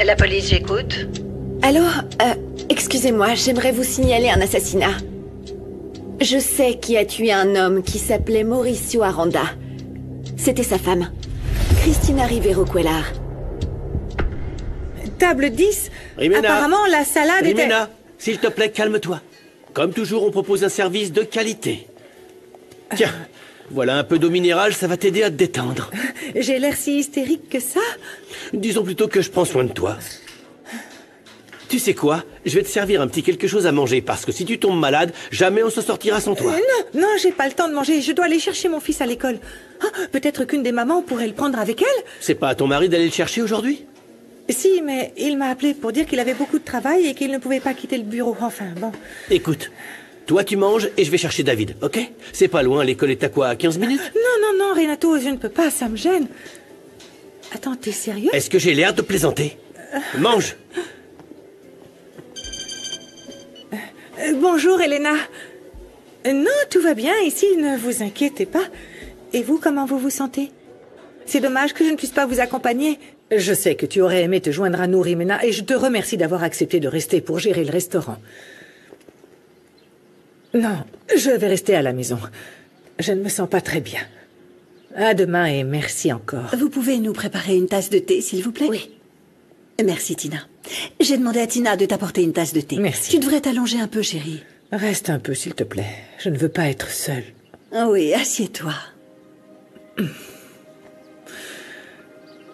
La police, j'écoute. Allô excusez-moi, j'aimerais vous signaler un assassinat. Je sais qui a tué un homme qui s'appelait Mauricio Aranda. C'était sa femme, Cristina Rivero Cuellar. Table 10. Rimena. Apparemment, la salade était... Rimena, s'il te plaît, calme-toi. Comme toujours, on propose un service de qualité. Tiens, voilà un peu d'eau minérale, ça va t'aider à te détendre. J'ai l'air si hystérique que ça? Disons plutôt que je prends soin de toi. Tu sais quoi? Je vais te servir un petit quelque chose à manger, parce que si tu tombes malade, jamais on se sortira sans toi. Non, j'ai pas le temps de manger. Je dois aller chercher mon fils à l'école. Ah, peut-être qu'une des mamans pourrait le prendre avec elle? C'est pas à ton mari d'aller le chercher aujourd'hui? Si, mais il m'a appelé pour dire qu'il avait beaucoup de travail et qu'il ne pouvait pas quitter le bureau. Enfin, bon. Écoute, toi tu manges et je vais chercher David, ok? C'est pas loin, l'école est à quoi, à 15 minutes? Non, Renato, je ne peux pas, ça me gêne. Attends, t'es sérieux? Est-ce que j'ai l'air de plaisanter? Mange! Bonjour, Elena. Non, tout va bien ici, ne vous inquiétez pas. Et vous, comment vous vous sentez? C'est dommage que je ne puisse pas vous accompagner. Je sais que tu aurais aimé te joindre à nous, Rimena, et je te remercie d'avoir accepté de rester pour gérer le restaurant. Non, je vais rester à la maison. Je ne me sens pas très bien. À demain et merci encore. Vous pouvez nous préparer une tasse de thé, s'il vous plaît? Oui. Merci, Tina. J'ai demandé à Tina de t'apporter une tasse de thé. Merci. Tu devrais t'allonger un peu, chérie. Reste un peu, s'il te plaît. Je ne veux pas être seule. Ah oui, assieds-toi.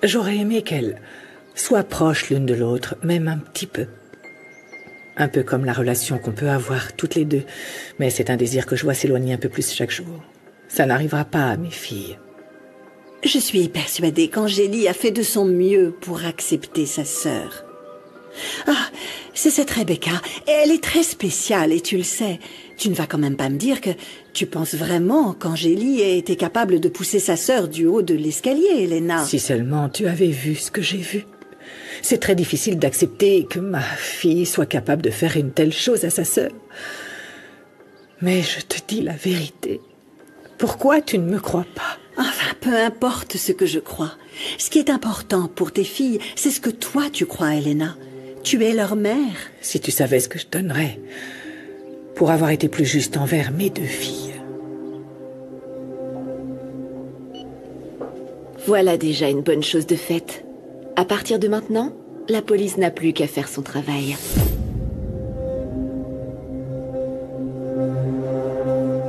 J'aurais aimé qu'elles soient proches l'une de l'autre, même un petit peu. Un peu comme la relation qu'on peut avoir toutes les deux. Mais c'est un désir que je vois s'éloigner un peu plus chaque jour. Ça n'arrivera pas à mes filles. Je suis persuadée qu'Angélie a fait de son mieux pour accepter sa sœur. Ah, c'est cette Rebecca. Elle est très spéciale et tu le sais. Tu ne vas quand même pas me dire que tu penses vraiment qu'Angélie ait été capable de pousser sa sœur du haut de l'escalier, Elena. Si seulement tu avais vu ce que j'ai vu. C'est très difficile d'accepter que ma fille soit capable de faire une telle chose à sa sœur. Mais je te dis la vérité. Pourquoi tu ne me crois pas? Enfin, peu importe ce que je crois. Ce qui est important pour tes filles, c'est ce que toi tu crois, Elena. Tu es leur mère. Si tu savais ce que je donnerais pour avoir été plus juste envers mes deux filles. Voilà déjà une bonne chose de faite. À partir de maintenant, la police n'a plus qu'à faire son travail.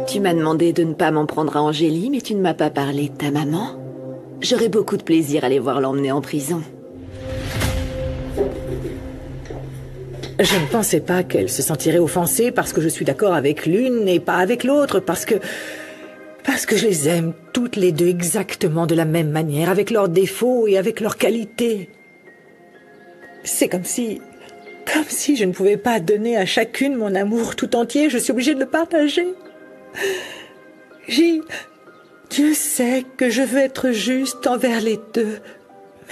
Tu m'as demandé de ne pas m'en prendre à Angélie, mais tu ne m'as pas parlé de ta maman. J'aurais beaucoup de plaisir à les voir l'emmener en prison. Je ne pensais pas qu'elle se sentirait offensée parce que je suis d'accord avec l'une et pas avec l'autre, parce que je les aime toutes les deux exactement de la même manière, avec leurs défauts et avec leurs qualités. C'est comme si je ne pouvais pas donner à chacune mon amour tout entier, je suis obligée de le partager. Dieu sait que je veux être juste envers les deux,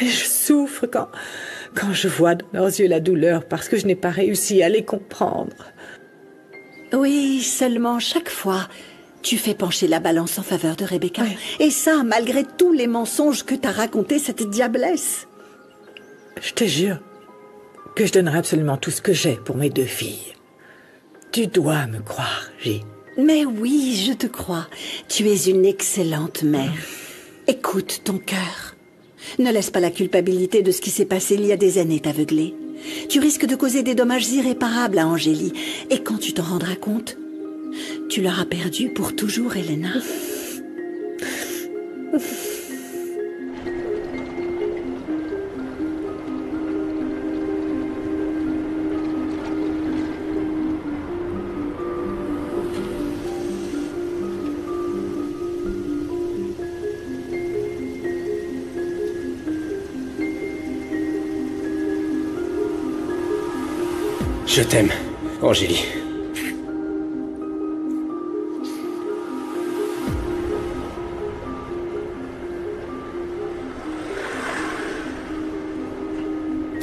mais je souffre quand je vois dans leurs yeux la douleur parce que je n'ai pas réussi à les comprendre. Oui, seulement chaque fois, tu fais pencher la balance en faveur de Rebecca. Oui. Et ça, malgré tous les mensonges que t'as racontés, cette diablesse. Je te jure que je donnerai absolument tout ce que j'ai pour mes deux filles. Tu dois me croire, J. Mais oui, je te crois. Tu es une excellente mère. Écoute ton cœur. Ne laisse pas la culpabilité de ce qui s'est passé il y a des années t'aveugler. Tu risques de causer des dommages irréparables à Angélie. Et quand tu t'en rendras compte, tu l'auras perdue pour toujours, Elena. Je t'aime, Angélie.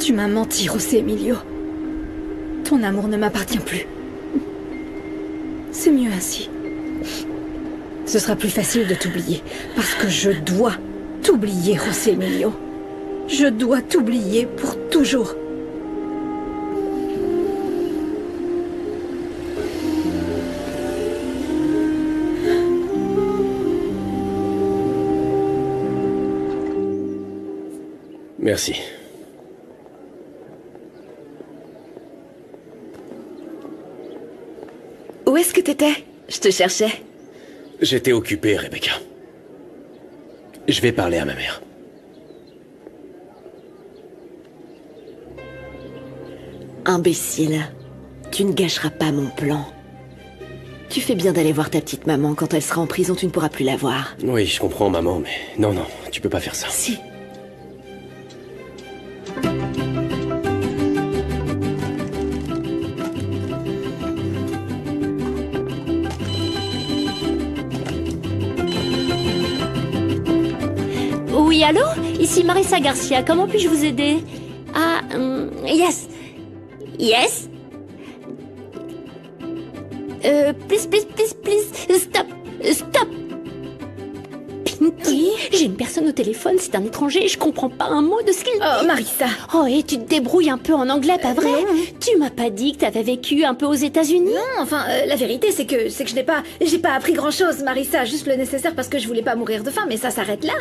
Tu m'as menti, José Emilio. Ton amour ne m'appartient plus. C'est mieux ainsi. Ce sera plus facile de t'oublier, parce que je dois t'oublier, José Emilio. Je dois t'oublier pour toujours. Merci. Où est-ce que t'étais? Je te cherchais. J'étais occupé, Rebecca. Je vais parler à ma mère. Imbécile. Tu ne gâcheras pas mon plan. Tu fais bien d'aller voir ta petite maman. Quand elle sera en prison, tu ne pourras plus la voir. Oui, je comprends, maman, mais... Non, tu peux pas faire ça. Si. Oui, allô? Ici Marissa Garcia, comment puis-je vous aider? Ah, yes. Yes? Please, stop. Pinky, j'ai une personne au téléphone, c'est un étranger, je comprends pas un mot de ce qu'il dit. Oh, Marissa. Oh, et tu te débrouilles un peu en anglais, pas vrai? Tu m'as pas dit que t'avais vécu un peu aux États-Unis? Non, enfin, la vérité, c'est que j'ai pas appris grand-chose, Marissa, juste le nécessaire parce que je voulais pas mourir de faim, mais ça s'arrête là.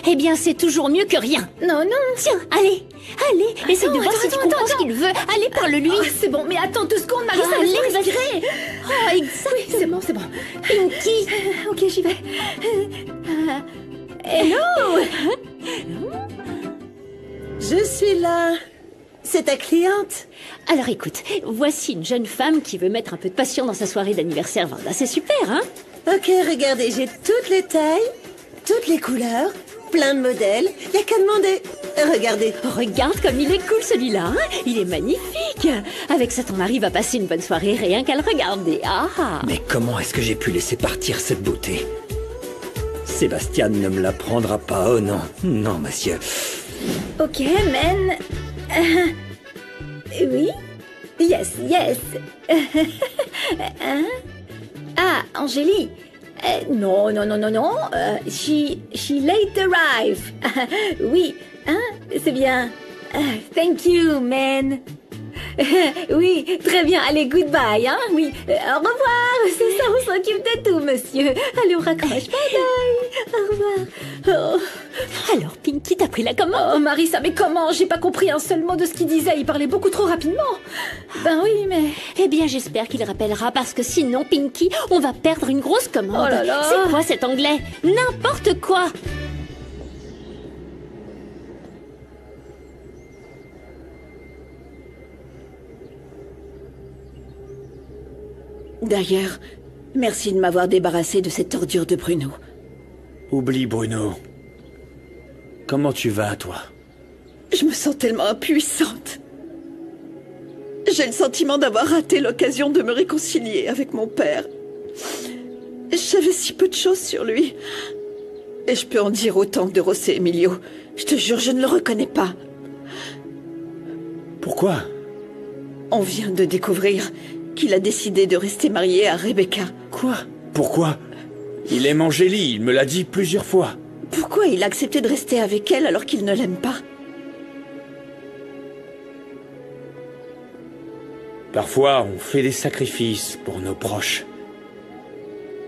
Eh bien, c'est toujours mieux que rien. Non. Tiens, allez, essaye de voir si tu comprends ce qu'il veut. Allez, parle-lui. Oh, c'est bon, mais attends 2 secondes, Marissa, Allez, laisse-moi vas-y. respirer. Oh, exact. Oui, c'est bon. Pinky. Ok, j'y vais. Hello. Je suis là. C'est ta cliente? Alors écoute, voici une jeune femme qui veut mettre un peu de passion dans sa soirée d'anniversaire, Vanda. C'est super, hein? Ok, regardez, j'ai toutes les tailles, toutes les couleurs, plein de modèles. Y a qu'à demander. Regardez. Regarde comme il est cool celui-là, hein? Il est magnifique. Avec ça, ton mari va passer une bonne soirée rien qu'à le regarder. Ah. Mais comment est-ce que j'ai pu laisser partir cette beauté? Sébastien ne me la prendra pas, oh non. Non, monsieur. Ok, men. Oui? Yes. Hein? Ah, Angélie. Non. She late arrive. Oui, hein? C'est bien. Thank you, man. Oui, très bien. Allez, goodbye, hein? Oui. Au revoir. C'est ça, on s'occupe de tout, monsieur. Allez, on raccroche. Bye. Au revoir. Oh. Alors, Pinky, t'as pris la commande? Oh, Marissa, mais comment? J'ai pas compris un seul mot de ce qu'il disait. Il parlait beaucoup trop rapidement. Ben oui, mais... Eh bien, j'espère qu'il rappellera, parce que sinon, Pinky, on va perdre une grosse commande. Oh là là. C'est quoi cet anglais? N'importe quoi. D'ailleurs, merci de m'avoir débarrassé de cette ordure de Bruno. Oublie Bruno. Comment tu vas, toi? Je me sens tellement impuissante. J'ai le sentiment d'avoir raté l'occasion de me réconcilier avec mon père. Je savais si peu de choses sur lui. Et je peux en dire autant de José Emilio. Je te jure, je ne le reconnais pas. Pourquoi? On vient de découvrir qu'il a décidé de rester marié à Rebecca. Quoi? Pourquoi? Il aime Angélie, il me l'a dit plusieurs fois. Pourquoi il a accepté de rester avec elle alors qu'il ne l'aime pas? Parfois, on fait des sacrifices pour nos proches.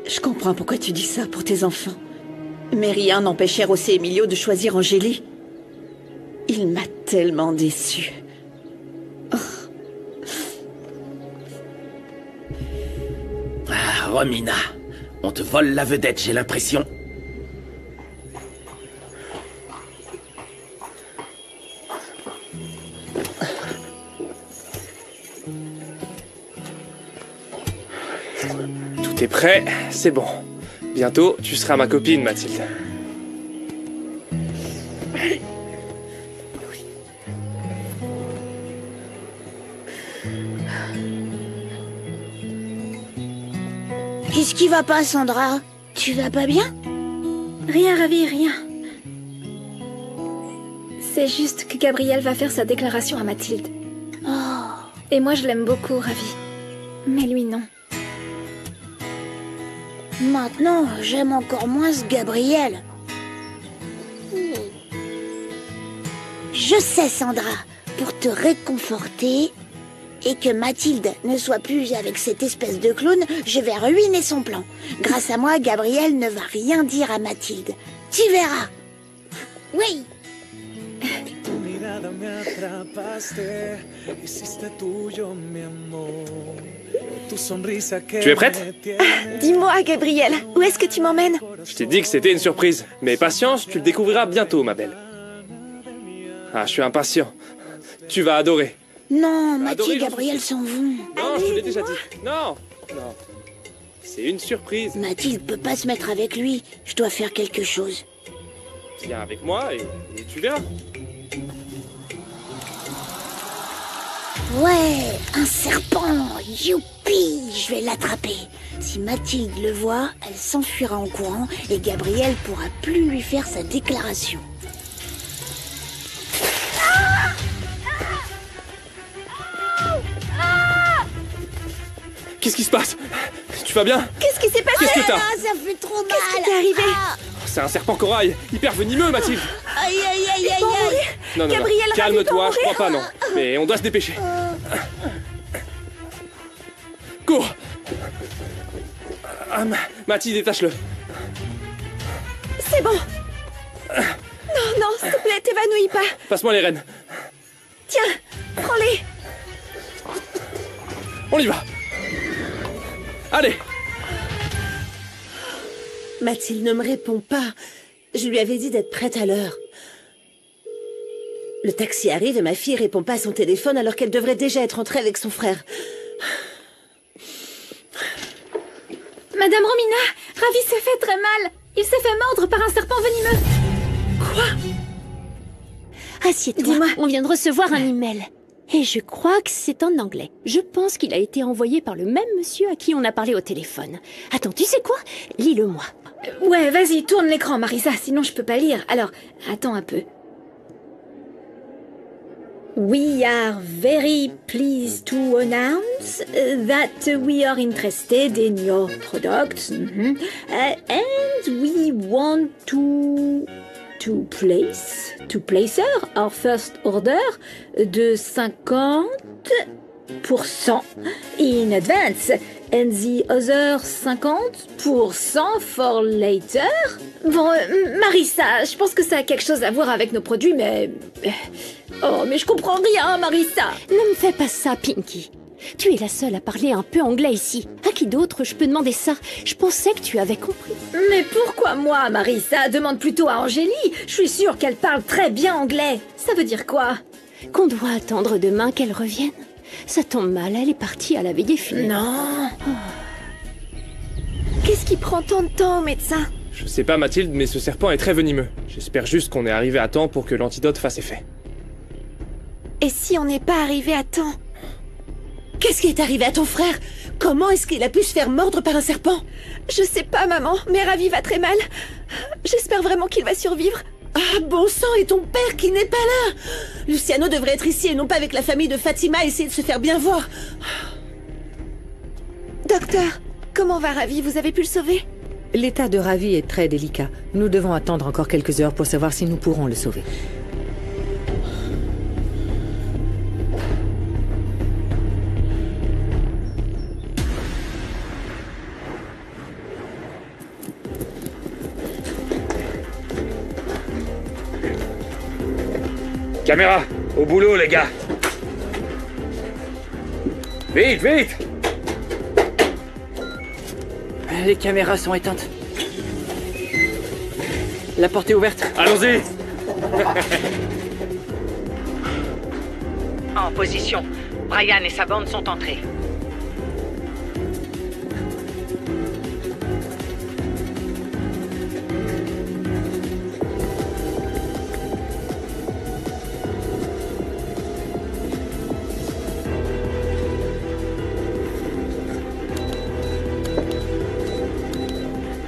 Je comprends pourquoi tu dis ça pour tes enfants. Mais rien n'empêchait José Emilio de choisir Angélie. Il m'a tellement déçue. Ah, Romina, on te vole la vedette, j'ai l'impression. Tout est prêt, c'est bon. Bientôt, tu seras ma copine, Mathilde. Qu'est-ce qui va pas, Sandra? Tu vas pas bien? Rien, Ravi, rien. C'est juste que Gabriel va faire sa déclaration à Mathilde. Oh. Et moi, je l'aime beaucoup, Ravi. Mais lui, non. Maintenant, j'aime encore moins ce Gabriel. Je sais, Sandra, pour te réconforter et que Mathilde ne soit plus avec cette espèce de clown, je vais ruiner son plan. Grâce à moi, Gabriel ne va rien dire à Mathilde. Tu verras. Oui. Tu es prête? Dis-moi, Gabriel, où est-ce que tu m'emmènes? Je t'ai dit que c'était une surprise. Mais patience, tu le découvriras bientôt, ma belle. Ah, je suis impatient. Tu vas adorer. Non, Mathilde Adoré, et Gabriel s'en vont. Non, je te l'ai déjà dit. Non, non. C'est une surprise. Mathilde peut pas se mettre avec lui. Je dois faire quelque chose. Viens avec moi et tu verras. Ouais, un serpent. Youpi, je vais l'attraper. Si Mathilde le voit, elle s'enfuira en courant et Gabriel pourra plus lui faire sa déclaration. Qu'est-ce qui se passe? Tu vas bien? Qu'est-ce qui s'est passé? Qu'est-ce que t'as? Ah, ça fait trop mal. Qu'est-ce qui t'est arrivé? C'est un serpent corail, hyper venimeux, Mathilde. Aïe, aïe, aïe, aïe, aïe. Non, non, Gabriel, non. Calme-toi, je crois pas, non. Mais on doit se dépêcher. Cours. Ah, Mathilde, détache-le. C'est bon. Non, non, s'il te plaît, t'évanouis pas. Passe-moi les rênes. Tiens, prends-les. On y va. Allez. Mathilde ne me répond pas. Je lui avais dit d'être prête à l'heure. Le taxi arrive et ma fille répond pas à son téléphone alors qu'elle devrait déjà être entrée avec son frère. Madame Romina, Ravi s'est fait très mal. Il s'est fait mordre par un serpent venimeux. Assieds-toi. Dis-moi. On vient de recevoir un email. Et je crois que c'est en anglais. Je pense qu'il a été envoyé par le même monsieur à qui on a parlé au téléphone. Attends, tu sais quoi? Lis-le-moi. Ouais, vas-y, tourne l'écran, Marisa, sinon je peux pas lire. Alors, attends un peu. We are very pleased to announce that we are interested in your products. And we want to place our first order de 50% in advance and the other 50% for later. Bon, Marissa, je pense que ça a quelque chose à voir avec nos produits, mais... Oh, mais je comprends rien, Marissa. Ne me fais pas ça, Pinky. Tu es la seule à parler un peu anglais ici. À qui d'autre je peux demander ça? Je pensais que tu avais compris. Mais pourquoi moi, Marissa? Demande plutôt à Angélie. Je suis sûre qu'elle parle très bien anglais. Ça veut dire quoi? Qu'on doit attendre demain qu'elle revienne. Ça tombe mal, elle est partie à la veillée funèbre. Non. Qu'est-ce qui prend tant de temps au médecin? Je sais pas, Mathilde, mais ce serpent est très venimeux. J'espère juste qu'on est arrivé à temps pour que l'antidote fasse effet. Et si on n'est pas arrivé à temps? Qu'est-ce qui est arrivé à ton frère? Comment est-ce qu'il a pu se faire mordre par un serpent? Je sais pas, maman, mais Ravi va très mal. J'espère vraiment qu'il va survivre. Ah, bon sang, et ton père qui n'est pas là? Luciano devrait être ici et non pas avec la famille de Fatima, essayer de se faire bien voir. Docteur, comment va Ravi? Vous avez pu le sauver? L'état de Ravi est très délicat. Nous devons attendre encore quelques heures pour savoir si nous pourrons le sauver. Caméra, au boulot, les gars. Vite, vite. Les caméras sont éteintes. La porte est ouverte. Allons-y. En position. Brian et sa bande sont entrés.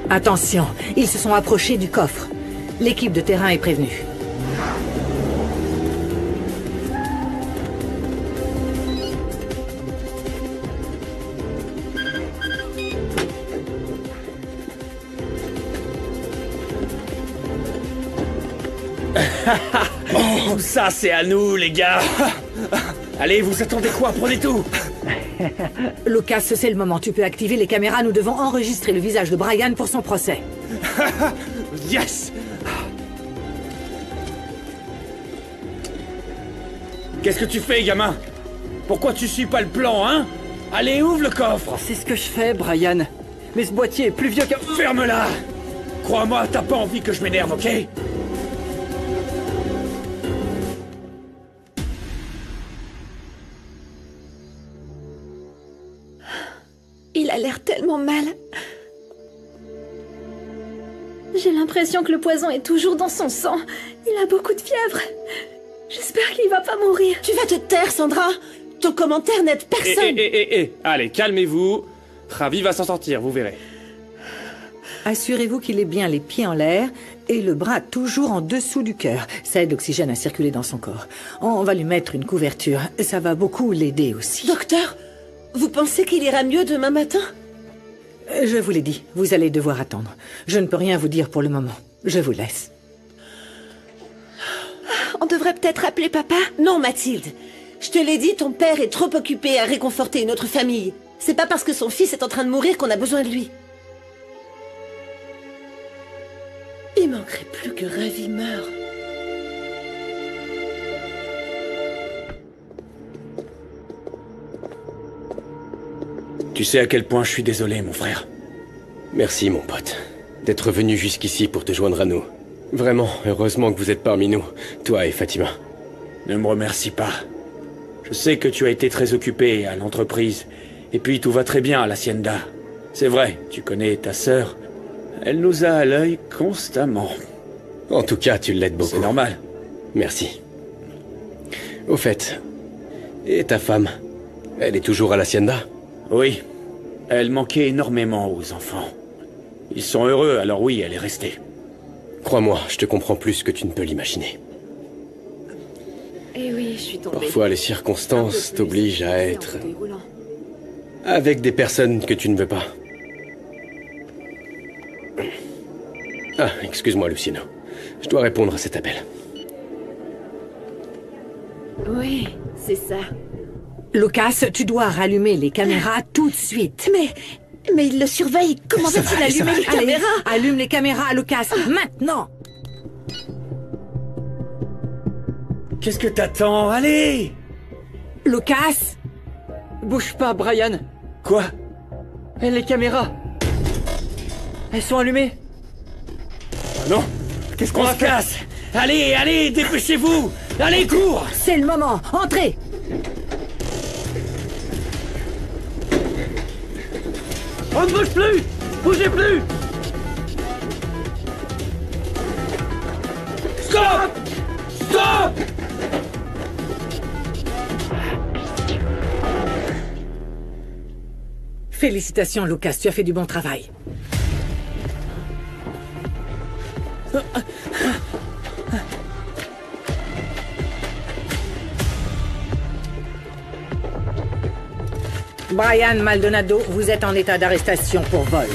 Attention, ils se sont approchés du coffre. L'équipe de terrain est prévenue. Tout ça, c'est à nous, les gars. Allez, vous attendez quoi? Prenez tout. Lucas, c'est le moment. Tu peux activer les caméras. Nous devons enregistrer le visage de Brian pour son procès. Yes. Qu'est-ce que tu fais, gamin? Pourquoi tu suis pas le plan, hein? Allez, ouvre le coffre. C'est ce que je fais, Brian. Mais ce boîtier est plus vieux que... Ferme-la. Crois-moi, t'as pas envie que je m'énerve, ok? Il a l'air tellement mal. J'ai l'impression que le poison est toujours dans son sang. Il a beaucoup de fièvre. J'espère qu'il va pas mourir. Tu vas te taire, Sandra. Ton commentaire n'aide personne. Allez, calmez-vous. Ravi va s'en sortir, vous verrez. Assurez-vous qu'il ait bien les pieds en l'air et le bras toujours en dessous du cœur. Ça aide l'oxygène à circuler dans son corps. On va lui mettre une couverture. Ça va beaucoup l'aider aussi. Docteur, vous pensez qu'il ira mieux demain matin? Je vous l'ai dit, vous allez devoir attendre. Je ne peux rien vous dire pour le moment. Je vous laisse. On devrait peut-être appeler papa? Non, Mathilde. Je te l'ai dit, ton père est trop occupé à réconforter une autre famille. C'est pas parce que son fils est en train de mourir qu'on a besoin de lui. Il manquerait plus que Ravi meure. Tu sais à quel point je suis désolé, mon frère. Merci, mon pote, d'être venu jusqu'ici pour te joindre à nous. Vraiment, heureusement que vous êtes parmi nous, toi et Fatima. Ne me remercie pas. Je sais que tu as été très occupé à l'entreprise. Et puis tout va très bien à l'Hacienda. C'est vrai, tu connais ta sœur. Elle nous a à l'œil constamment. En tout cas, tu l'aides beaucoup. C'est normal. Merci. Au fait, et ta femme? Elle est toujours à l'Hacienda? Oui. Elle manquait énormément aux enfants. Ils sont heureux, alors oui, elle est restée. Crois-moi, je te comprends plus que tu ne peux l'imaginer. Eh oui, je suis tombée. Parfois, les circonstances t'obligent à être avec des personnes que tu ne veux pas. Ah, excuse-moi, Luciano. Je dois répondre à cet appel. Oui, c'est ça. Lucas, tu dois rallumer les caméras tout de suite. Mais il le surveille. Comment va-t-il allumer les caméras? Allume les caméras, Lucas, maintenant. Qu'est-ce que t'attends? Allez! Lucas! Bouge pas, Brian. Quoi? Et les caméras? Elles sont allumées? Ah non! Qu'est-ce qu'on se casse? Allez, allez, dépêchez-vous! Allez, cours! C'est le moment, entrez! On ne bouge plus! Bougez plus! Stop! Stop! Félicitations, Lucas, tu as fait du bon travail. Brian Maldonado, vous êtes en état d'arrestation pour vol.